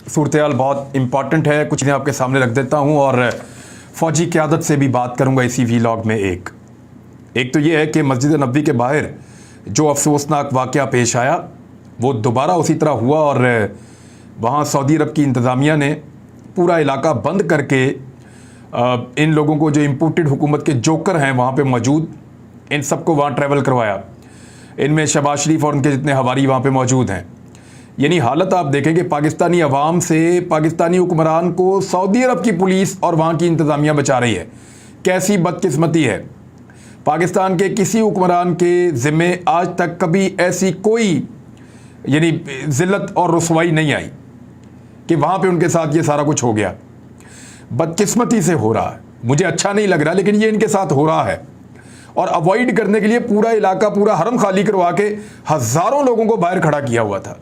सूरत बहुत इम्पॉर्टेंट है, कुछ चीज़ें आपके सामने रख देता हूँ और फ़ौजी क़यादत से भी बात करूँगा इसी वीलॉग में। एक तो ये है कि मस्जिद नबवी के बाहर जो अफसोसनाक वाक़या पेश आया वो दोबारा उसी तरह हुआ और वहाँ सऊदी अरब की इंतज़ामिया ने पूरा इलाका बंद करके इन लोगों को जो इम्पोर्टेड हुकूमत के जोकर हैं वहाँ पे मौजूद, इन सबको वहाँ ट्रैवल करवाया। इनमें शहबाज शरीफ और उनके जितने हवारी वहाँ पे मौजूद हैं। यानी हालत आप देखें कि पाकिस्तानी अवाम से पाकिस्तानी हुक्मरान को सऊदी अरब की पुलिस और वहाँ की इंतज़ामिया बचा रही है। कैसी बदकिस्मती है। पाकिस्तान के किसी हुक्मरान के ज़िम्मे आज तक कभी ऐसी कोई यानी ज़िल्लत और रुसवाई नहीं आई कि वहाँ पे उनके साथ ये सारा कुछ हो गया। बदकिस्मती से हो रहा है, मुझे अच्छा नहीं लग रहा, लेकिन ये इनके साथ हो रहा है। और अवॉइड करने के लिए पूरा इलाका, पूरा हरम खाली करवा के हज़ारों लोगों को बाहर खड़ा किया हुआ था।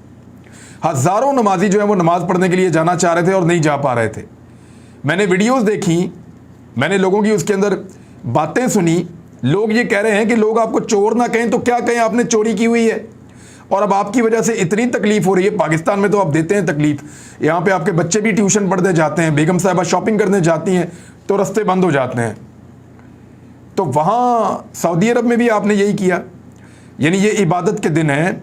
हज़ारों नमाजी जो है वो नमाज़ पढ़ने के लिए जाना चाह रहे थे और नहीं जा पा रहे थे। मैंने वीडियोस देखी, मैंने लोगों की उसके अंदर बातें सुनी। लोग ये कह रहे हैं कि लोग आपको चोर ना कहें तो क्या कहें, आपने चोरी की हुई है और अब आपकी वजह से इतनी तकलीफ हो रही है। पाकिस्तान में तो आप देते हैं तकलीफ, यहाँ पे आपके बच्चे भी ट्यूशन पढ़ने जाते हैं, बेगम साहिबा शॉपिंग करने जाती हैं तो रास्ते बंद हो जाते हैं। तो वहाँ सऊदी अरब में भी आपने यही किया। यानी ये इबादत के दिन हैं,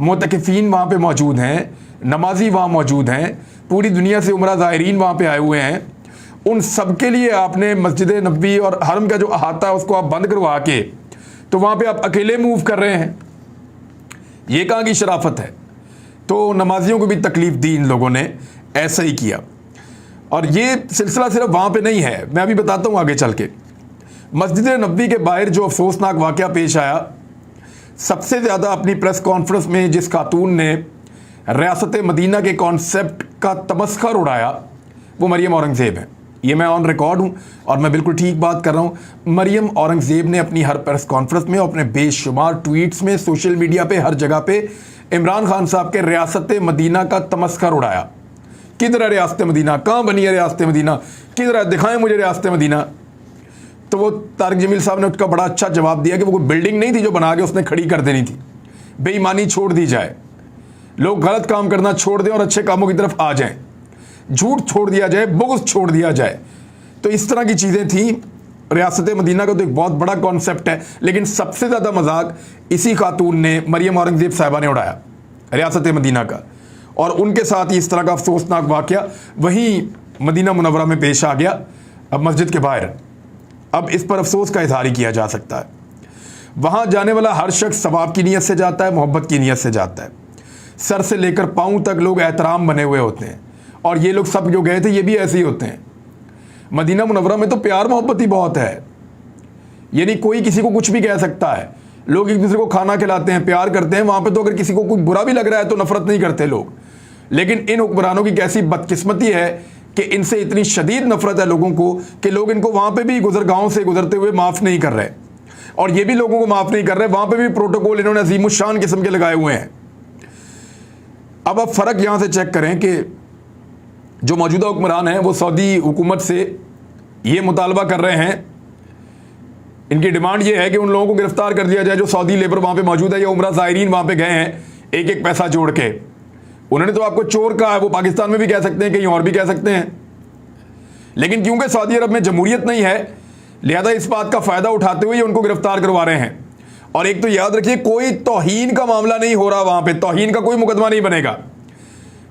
मुतकिफ़ीन वहाँ पे मौजूद हैं, नमाजी वहाँ मौजूद हैं, पूरी दुनिया से उमरा ज़ायरीन वहाँ पे आए हुए हैं। उन सब के लिए आपने मस्जिद नबवी और हरम का जो अहाता है उसको आप बंद करवा के तो वहाँ पे आप अकेले मूव कर रहे हैं। ये कहाँ की शराफत है। तो नमाजियों को भी तकलीफ़ दी इन लोगों ने, ऐसा ही किया। और ये सिलसिला सिर्फ वहाँ पे नहीं है, मैं अभी बताता हूँ आगे चल के। मस्जिद नबवी के बाहर जो अफसोसनाक वाक़या पेश आया, सबसे ज़्यादा अपनी प्रेस कॉन्फ्रेंस में जिस खातून ने रियासत मदीना के कॉन्सेप्ट का तमस्खर उड़ाया वो मरियम औरंगज़ेब है। ये मैं ऑन रिकॉर्ड हूँ और मैं बिल्कुल ठीक बात कर रहा हूँ। मरियम औरंगज़ेब ने अपनी हर प्रेस कॉन्फ्रेंस में, अपने बेशुमार ट्वीट्स में, सोशल मीडिया पे, हर जगह पे इमरान खान साहब के रियासत मदीना का तमस्खर उड़ाया। किधर है रियासत मदीना, कहाँ बनी है रियासत मदीना, किधर है, दिखाएं मुझे रियासत मदीना। तो वो तारिक जमील साहब ने उसका बड़ा अच्छा जवाब दिया कि वो कोई बिल्डिंग नहीं थी जो बना के उसने खड़ी कर देनी थी। बेईमानी छोड़ दी जाए, लोग गलत काम करना छोड़ दें और अच्छे कामों की तरफ आ जाएं, झूठ छोड़ दिया जाए, बुग़्ज़ छोड़ दिया जाए। तो इस तरह की चीज़ें थी। रियासत मदीना का तो एक बहुत बड़ा कॉन्सेप्ट है, लेकिन सबसे ज़्यादा मजाक इसी खातून ने, मरियम औरंगज़ेब साहिबा ने उड़ाया रियासत मदीना का। और उनके साथ ही इस तरह का अफसोसनाक वाक़या वहीं मदीना मुनव्वरा में पेश आ गया, अब मस्जिद के बाहर। अब इस पर अफसोस का इज़हार किया जा सकता है। वहाँ जाने वाला हर शख्स सवाब की नीयत से जाता है, मोहब्बत की नीयत से जाता है। सर से लेकर पाँव तक लोग एहतराम बने हुए होते हैं और ये लोग सब जो गए थे ये भी ऐसे ही होते हैं। मदीना मुनव्वरा में तो प्यार मोहब्बत ही बहुत है, यानी कोई किसी को कुछ भी कह सकता है। लोग एक दूसरे को खाना खिलाते हैं, प्यार करते हैं। वहाँ पे तो अगर किसी को कुछ बुरा भी लग रहा है तो नफरत नहीं करते लोग। लेकिन इन हुक्मरानों की कैसी बदकिस्मती है कि इनसे इतनी शदीद नफरत है लोगों को कि लोग इनको वहाँ पे भी गुजरगाहों से गुजरते हुए माफ़ नहीं कर रहे, और ये भी लोगों को माफ़ नहीं कर रहे। वहाँ पे भी प्रोटोकॉल इन्होंने अजीमुशान किस्म के लगाए हुए हैं। अब आप फ़र्क यहाँ से चेक करें कि जो मौजूदा हुक्मरान हैं वो सऊदी हुकूमत से ये मुतालबा कर रहे हैं, इनकी डिमांड ये है कि उन लोगों को गिरफ्तार कर दिया जाए जो सऊदी लेबर वहाँ पे मौजूद है या उमरा ज़ायरीन वहाँ पे गए हैं एक एक पैसा जोड़ के। उन्होंने तो आपको चोर कहा है, वो पाकिस्तान में भी कह सकते हैं, कहीं और भी कह सकते हैं। लेकिन क्योंकि सऊदी अरब में जमहूरियत नहीं है, लिहाजा इस बात का फ़ायदा उठाते हुए उनको गिरफ्तार करवा रहे हैं। और एक तो याद रखिए, कोई तौहीन का मामला नहीं हो रहा वहाँ पर, तौहीन का कोई मुकदमा नहीं बनेगा,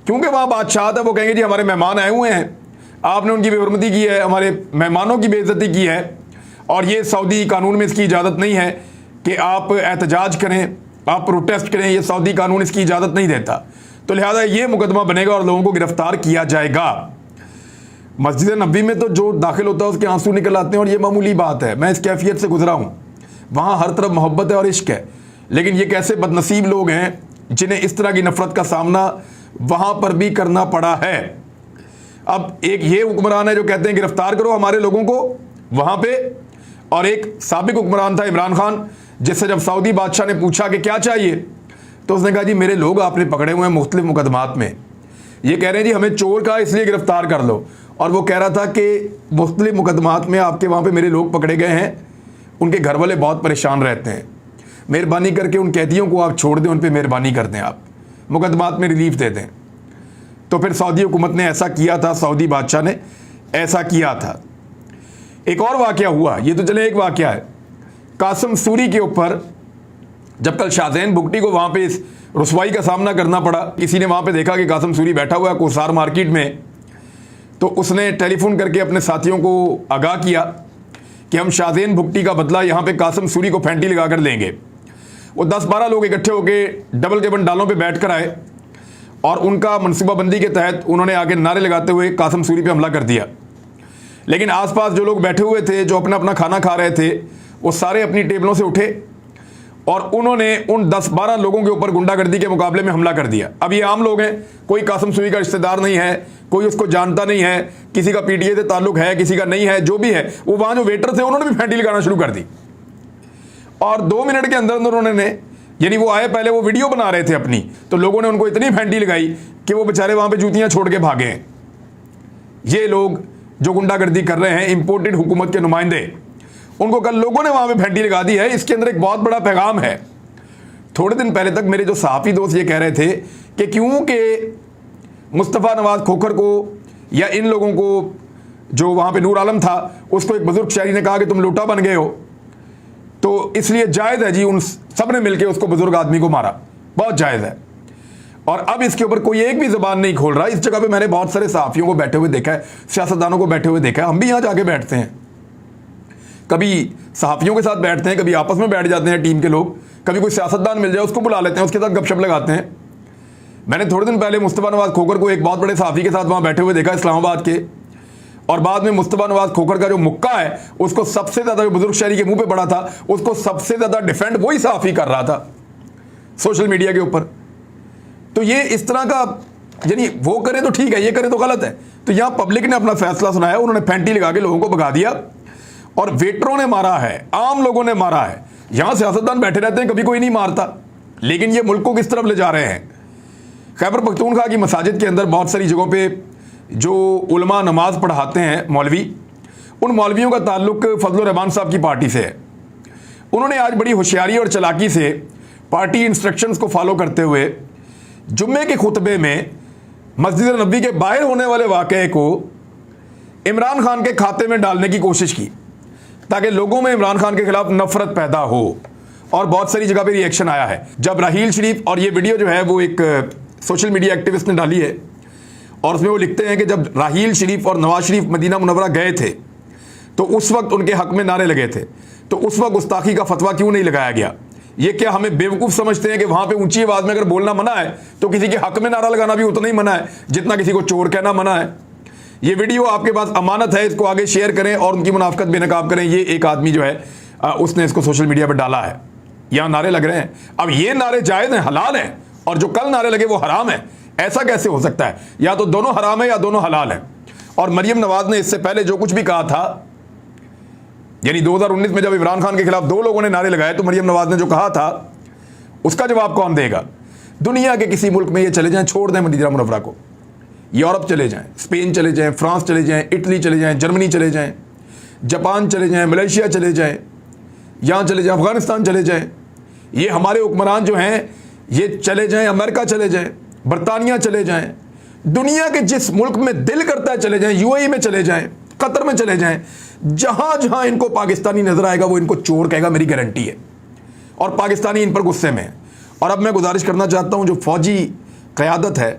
क्योंकि वहाँ बादशाह था। वो कहेंगे जी हमारे मेहमान आए हुए हैं, आपने उनकी बेहरमती की है, हमारे मेहमानों की बेइज्जती की है, और ये सऊदी कानून में इसकी इजाज़त नहीं है कि आप एहतजाज करें, आप प्रोटेस्ट करें, ये सऊदी कानून इसकी इजाज़त नहीं देता। तो लिहाजा ये मुकदमा बनेगा और लोगों को गिरफ्तार किया जाएगा। मस्जिद नबवी में तो जो दाखिल होता है उसके आंसू निकल आते हैं और ये मामूली बात है। मैं इस कैफियत से गुजरा हूँ, वहाँ हर तरफ मोहब्बत है और इश्क है। लेकिन ये कैसे बदनसीब लोग हैं जिन्हें इस तरह की नफरत का सामना वहाँ पर भी करना पड़ा है। अब एक ये हुक्मरान है जो कहते हैं गिरफ्तार करो हमारे लोगों को वहाँ पे, और एक साबिक हुक्मरान था इमरान खान, जिससे जब सऊदी बादशाह ने पूछा कि क्या चाहिए तो उसने कहा जी मेरे लोग आपने पकड़े हुए हैं मुख्तलिफ मुकदमात में, ये कह रहे हैं जी हमें चोर का इसलिए गिरफ्तार कर लो। और वो कह रहा था कि मुख्तलिफ मुकदमात में आपके वहाँ पे मेरे लोग पकड़े गए हैं, उनके घर वाले बहुत परेशान रहते हैं, मेहरबानी करके उन कैदियों को आप छोड़ दें, उन पर मेहरबानी कर दें, आप मुकदमात में रिलीफ दे दें। तो फिर सऊदी हुकूमत ने ऐसा किया था, सऊदी बादशाह ने ऐसा किया था। एक और वाकया हुआ, ये तो चले एक वाकया है, कासिम सूरी के ऊपर जब कल शाहजैन भुगटी को वहाँ पे इस रुसवाई का सामना करना पड़ा, किसी ने वहाँ पे देखा कि कासिम सूरी बैठा हुआ है कोसार मार्केट में, तो उसने टेलीफोन करके अपने साथियों को आगाह किया कि हम शाहजैन भुगटी का बदला यहाँ पे कासिम सूरी को फैंटी लगा कर लेंगे। वो 10-12 लोग इकट्ठे होकर डबल केबन डालों पे बैठ कर आए और उनका मनसूबाबंदी के तहत उन्होंने आगे नारे लगाते हुए कासिम सूरी पे हमला कर दिया। लेकिन आसपास जो लोग बैठे हुए थे, जो अपना अपना खाना खा रहे थे, वो सारे अपनी टेबलों से उठे और उन्होंने उन 10-12 लोगों के ऊपर गुंडागर्दी के मुकाबले में हमला कर दिया। अब ये आम लोग हैं, कोई कासिम सूरी का रिश्तेदार नहीं है, कोई उसको जानता नहीं है, किसी का पीटीए से ताल्लुक है, किसी का नहीं है, जो भी है, वो वहाँ जो वेटर थे उन्होंने भी फैंटी लगाना शुरू कर दी। और 2 मिनट के अंदर अंदर उन्होंने, यानी वो आए, पहले वो वीडियो बना रहे थे अपनी, तो लोगों ने उनको इतनी फैंटी लगाई कि वो बेचारे वहाँ पर जूतियाँ छोड़ के भागे हैं। ये लोग जो गुंडागर्दी कर रहे हैं, इंपोर्टेड हुकूमत के नुमाइंदे, उनको कल लोगों ने वहां पे फैंटी लगा दी है। इसके अंदर एक बहुत बड़ा पैगाम है। थोड़े दिन पहले तक मेरे जो सहाफ़ी दोस्त ये कह रहे थे कि क्योंकि मुस्तफ़ा नवाज खोखर को या इन लोगों को, जो वहां पे नूर आलम था, उसको एक बुजुर्ग शायरी ने कहा कि तुम लूटा बन गए हो, तो इसलिए जायज़ है जी उन सब ने मिलकर उसको बुजुर्ग आदमी को मारा, बहुत जायज़ है। और अब इसके ऊपर कोई एक भी ज़बान नहीं खोल रहा। इस जगह पे मैंने बहुत सारे सहाफ़ियों को बैठे हुए देखा है, सियासतदानों को बैठे हुए देखा है। हम भी यहाँ जाके बैठते हैं, कभी सहाफ़ियों के साथ बैठते हैं, कभी आपस में बैठ जाते हैं टीम के लोग, कभी कोई सियासतदान मिल जाए उसको बुला लेते हैं, उसके साथ गपशप लगाते हैं। मैंने थोड़े दिन पहले मुस्तफ़ा नवाज खोखर को एक बहुत बड़े सहाफ़ी के साथ वहाँ बैठे हुए देखा इस्लामाबाद के, और बाद में मुस्तफ़ा नवाज खोखर का जो मुक्का है उसको सबसे ज़्यादा, जो बुजुर्ग शहरी के मुँह पर पड़ा था, उसको सबसे ज़्यादा डिफेंड वही सहाफ़ी कर रहा था सोशल मीडिया के ऊपर। तो ये इस तरह का, यानी वो करे तो ठीक है, ये करे तो गलत है। तो यहाँ पब्लिक ने अपना फैसला सुनाया, उन्होंने फैंटी लगा के लोगों को भगा दिया और वेटरों ने मारा है, आम लोगों ने मारा है। यहाँ सियासतदान बैठे रहते हैं, कभी कोई नहीं मारता, लेकिन ये मुल्क को किस तरफ ले जा रहे हैं। खैबर पख्तूनख्वा की मसाजिद के अंदर बहुत सारी जगहों पे जो उलमा नमाज पढ़ाते हैं मौलवी, उन मौलवियों का ताल्लुक फजल रहमान साहब की पार्टी से है। उन्होंने आज बड़ी होशियारी और चालाकी से पार्टी इंस्ट्रक्शंस को फॉलो करते हुए जुम्मे के खुतबे में मस्जिद नबी के बाहर होने वाले वाक़े को इमरान खान के खाते में डालने की कोशिश की, ताकि लोगों में इमरान खान के खिलाफ नफरत पैदा हो। और बहुत सारी जगह पे रिएक्शन आया है। जब राहील शरीफ, और ये वीडियो जो है वो एक सोशल मीडिया एक्टिविस्ट ने डाली है, और उसमें वो लिखते हैं कि जब राहील शरीफ और नवाज शरीफ मदीना मुनव्वरा गए थे तो उस वक्त उनके हक में नारे लगे थे, तो उस वक्त गुस्ताखी का फतवा क्यों नहीं लगाया गया। ये क्या हमें बेवकूफ़ समझते हैं कि वहाँ पे ऊंची आवाज़ में अगर बोलना मना है तो किसी के हक में नारा लगाना भी उतना ही मना है जितना किसी को चोर कहना मना है। ये वीडियो आपके पास अमानत है, इसको आगे शेयर करें और उनकी मुनाफकत बेनकाब करें। ये एक आदमी जो है उसने इसको सोशल मीडिया पर डाला है, यहाँ नारे लग रहे हैं। अब ये नारे जायज़ हैं, हलाल हैं, और जो कल नारे लगे वो हराम है। ऐसा कैसे हो सकता है? या तो दोनों हराम है या दोनों हलाल है। और मरियम नवाज ने इससे पहले जो कुछ भी कहा था, यानी 2019 में जब इमरान खान के खिलाफ 2 लोगों ने नारे लगाए, तो मरियम नवाज ने जो कहा था उसका जवाब कौन देगा? दुनिया के किसी मुल्क में ये चले जाएं, छोड़ दें मदीना मुनव्वरा को, यूरोप चले जाएं, स्पेन चले जाएं, फ्रांस चले जाएं, इटली चले जाएं, जर्मनी चले जाएं, जापान चले जाएं, मलेशिया चले जाएं, यहाँ चले जाएं, अफगानिस्तान चले जाएं, ये हमारे हुक्मरान जो हैं ये चले जाएं, अमेरिका चले जाएं, बरतानिया चले जाएं, दुनिया के जिस मुल्क में दिल करता है चले जाएं, यूएई में चले जाएं, कतर में चले जाएं, जहां जहां इनको पाकिस्तानी नजर आएगा वो इनको चोर कहेगा, मेरी गारंटी है। और पाकिस्तानी इन पर गुस्से में है। और अब मैं गुजारिश करना चाहता हूं जो फौजी क़यादत है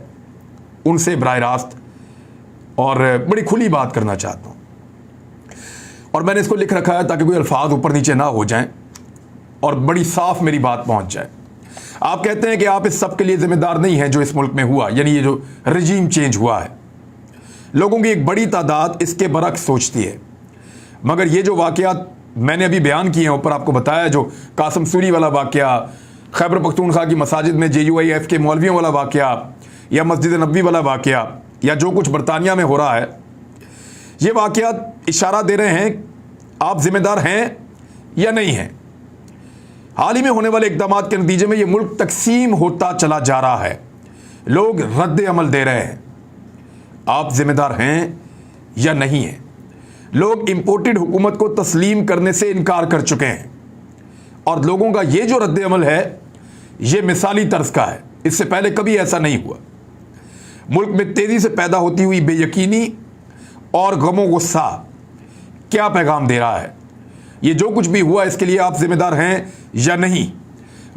उनसे बराह रास्त और बड़ी खुली बात करना चाहता हूं, और मैंने इसको लिख रखा है ताकि कोई अल्फाज ऊपर नीचे ना हो जाएं और बड़ी साफ मेरी बात पहुंच जाए। आप कहते हैं कि आप इस सब के लिए जिम्मेदार नहीं हैं जो इस मुल्क में हुआ, यानी ये जो रजीम चेंज हुआ है। लोगों की एक बड़ी तादाद इसके बरक्स सोचती है, मगर ये जो वाक़यात मैंने अभी बयान किए हैं, ऊपर आपको बताया, जो कासिम सूरी वाला वाक़या, खैबर पख्तूनख्वा की मसाजिद में JUIF के मौलवियों वाला वाक़या, या मस्जिद नबी वाला वाक़या, या जो कुछ बरतानिया में हो रहा है, ये वाक़यात इशारा दे रहे हैं आप ज़िम्मेदार हैं या नहीं हैं। हाल ही में होने वाले इक़दाम के नतीजे में ये मुल्क तकसीम होता चला जा रहा है, लोग रद्द अमल दे रहे हैं। आप ज़िम्मेदार हैं या नहीं हैं? लोग इंपोर्टेड हुकूमत को तस्लीम करने से इनकार कर चुके हैं, और लोगों का ये जो रद्द अमल है ये मिसाली तर्ज का है, इससे पहले कभी ऐसा नहीं हुआ। मुल्क में तेजी से पैदा होती हुई बेयकीनी और गमो गुस्सा क्या पैगाम दे रहा है? ये जो कुछ भी हुआ इसके लिए आप जिम्मेदार हैं या नहीं?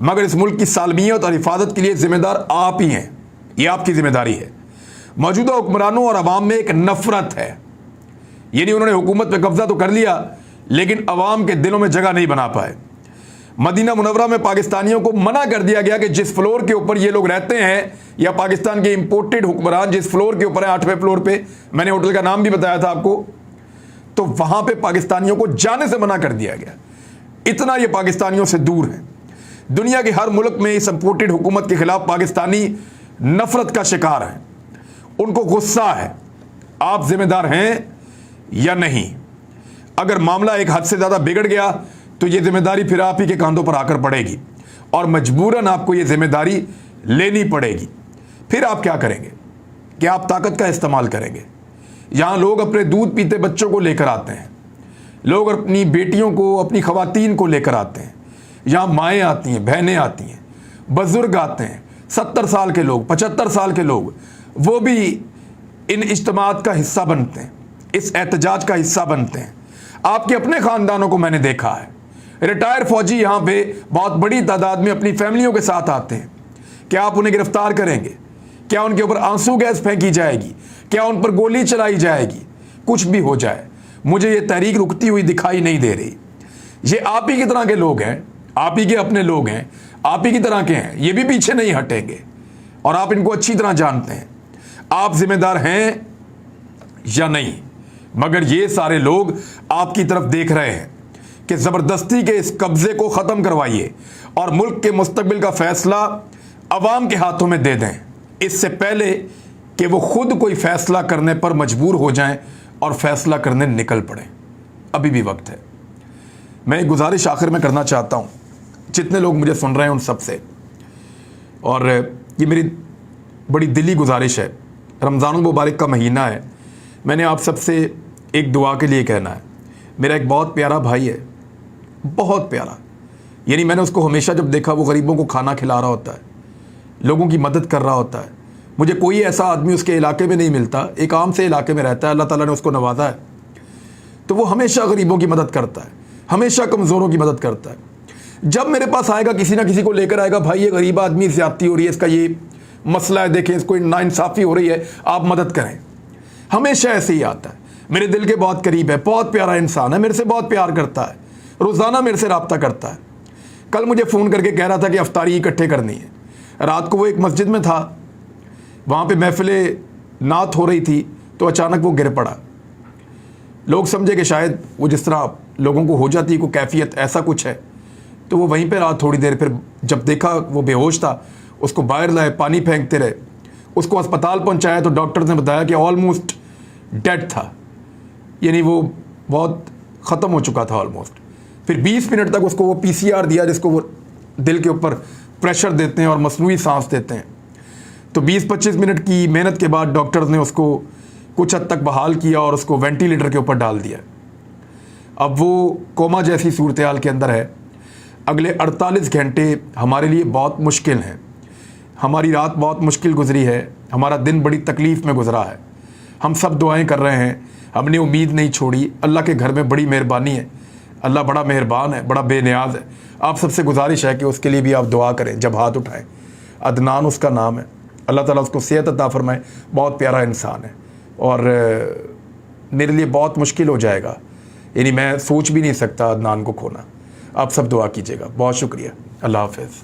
मगर इस मुल्क की सालमियत और हिफाजत के लिए जिम्मेदार आप ही हैं। ये आपकी जिम्मेदारी है। मौजूदा हुक्मरानों और अवाम में एक नफरत है। ये नहीं उन्होंने हुकूमत पे कब्जा तो कर लिया लेकिन अवाम के दिलों में जगह नहीं बना पाए। मदीना मुनव्वरा में पाकिस्तानियों को मना कर दिया गया कि जिस फ्लोर के ऊपर ये लोग रहते हैं या पाकिस्तान के इंपोर्टेड हुक्मरान जिस फ्लोर के ऊपर है, 8वें फ्लोर पे, मैंने होटल का नाम भी बताया था आपको, तो वहां पे पाकिस्तानियों को जाने से मना कर दिया गया। इतना ये पाकिस्तानियों से दूर है। दुनिया के हर मुल्क में इस इंपोर्टेड हुकूमत के खिलाफ पाकिस्तानी नफरत का शिकार है, उनको गुस्सा है। आप जिम्मेदार हैं या नहीं? अगर मामला एक हद से ज्यादा बिगड़ गया तो ये जिम्मेदारी फिर आप ही के कंधों पर आकर पड़ेगी और मजबूरन आपको ये जिम्मेदारी लेनी पड़ेगी। फिर आप क्या करेंगे? क्या आप ताकत का इस्तेमाल करेंगे? यहां लोग अपने दूध पीते बच्चों को लेकर आते हैं, लोग अपनी बेटियों को, अपनी खवातीन को लेकर आते हैं। यहां माएँ आती हैं, बहनें आती हैं, बुजुर्ग आते हैं, 70 साल के लोग, 75 साल के लोग, वो भी इन इज्तिमात का हिस्सा बनते हैं, इस एहतजाज का हिस्सा बनते हैं। आपके अपने खानदानों को मैंने देखा है। रिटायर फौजी यहाँ पे बहुत बड़ी तादाद में अपनी फैमिलियों के साथ आते हैं। क्या आप उन्हें गिरफ्तार करेंगे? क्या उनके ऊपर आंसू गैस फेंकी जाएगी? क्या उन पर गोली चलाई जाएगी? कुछ भी हो जाए, मुझे ये तहरीक रुकती हुई दिखाई नहीं दे रही। ये आप ही की तरह के लोग हैं, आप ही के अपने लोग हैं, आप ही की तरह के हैं, ये भी पीछे नहीं हटेंगे और आप इनको अच्छी तरह जानते हैं। आप जिम्मेदार हैं या नहीं? मगर ये सारे लोग आपकी तरफ देख रहे हैं कि जबरदस्ती के इस कब्जे को खत्म करवाइए और मुल्क के मुस्तकबिल का फैसला अवाम के हाथों में दे दें, इससे पहले कि वो खुद कोई फैसला करने पर मजबूर हो जाएं और फैसला करने निकल पड़ें। अभी भी वक्त है। मैं एक गुजारिश आखिर में करना चाहता हूं जितने लोग मुझे सुन रहे हैं उन सब से, और ये मेरी बड़ी दिली गुजारिश है। रमज़ानुल मुबारक का महीना है। मैंने आप सबसे एक दुआ के लिए कहना है। मेरा एक बहुत प्यारा भाई है, बहुत प्यारा, यानी मैंने उसको हमेशा जब देखा वो गरीबों को खाना खिला रहा होता है, लोगों की मदद कर रहा होता है। मुझे कोई ऐसा आदमी उसके इलाके में नहीं मिलता, एक आम से इलाके में रहता है, अल्लाह ताला ने उसको नवाजा है, तो वो हमेशा गरीबों की मदद करता है, हमेशा कमज़ोरों की मदद करता है। जब मेरे पास आएगा किसी ना किसी को लेकर आएगा, भाई ये गरीब आदमी ज़्यादती हो रही है, इसका ये मसला है, देखें इसको नाइंसाफ़ी हो रही है, आप मदद करें। हमेशा ऐसे ही आता है। मेरे दिल के बहुत करीब है, बहुत प्यारा इंसान है, मेरे से बहुत प्यार करता है, रोज़ाना मेरे से रब्ता करता है। कल मुझे फ़ोन करके कह रहा था कि अफ्तारी इकट्ठे करनी है। रात को वो एक मस्जिद में था, वहाँ पे महफिल नात हो रही थी, तो अचानक वो गिर पड़ा। लोग समझे कि शायद वो जिस तरह लोगों को हो जाती है कोई कैफियत, ऐसा कुछ है, तो वो वहीं पे रहा थोड़ी देर। फिर जब देखा वो बेहोश था, उसको बाहर लाए, पानी फेंकते रहे, उसको अस्पताल पहुंचाया तो डॉक्टर ने बताया कि ऑलमोस्ट डेड था, यानी वो बहुत ख़त्म हो चुका था ऑलमोस्ट। फिर 20 मिनट तक उसको वो PCR दिया, जिसको वो दिल के ऊपर प्रेशर देते हैं और मसनूई सांस देते हैं। तो 20-25 मिनट की मेहनत के बाद डॉक्टर ने उसको कुछ हद तक बहाल किया और उसको वेंटिलेटर के ऊपर डाल दिया। अब वो कोमा जैसी सूरत हाल के अंदर है। अगले 48 घंटे हमारे लिए बहुत मुश्किल हैं। हमारी रात बहुत मुश्किल गुजरी है, हमारा दिन बड़ी तकलीफ़ में गुजरा है। हम सब दुआएं कर रहे हैं, हमने उम्मीद नहीं छोड़ी। अल्लाह के घर में बड़ी मेहरबानी है, अल्लाह बड़ा मेहरबान है, बड़ा बेनियाज है। आप सबसे गुजारिश है कि उसके लिए भी आप दुआ करें जब हाथ उठाएं। अदनान उसका नाम है, अल्लाह ताला उसको सेहत अता फरमाए। बहुत प्यारा इंसान है और मेरे लिए बहुत मुश्किल हो जाएगा, यानी मैं सोच भी नहीं सकता अदनान को खोना। आप सब दुआ कीजिएगा। बहुत शुक्रिया। अल्लाह हाफ़िज़।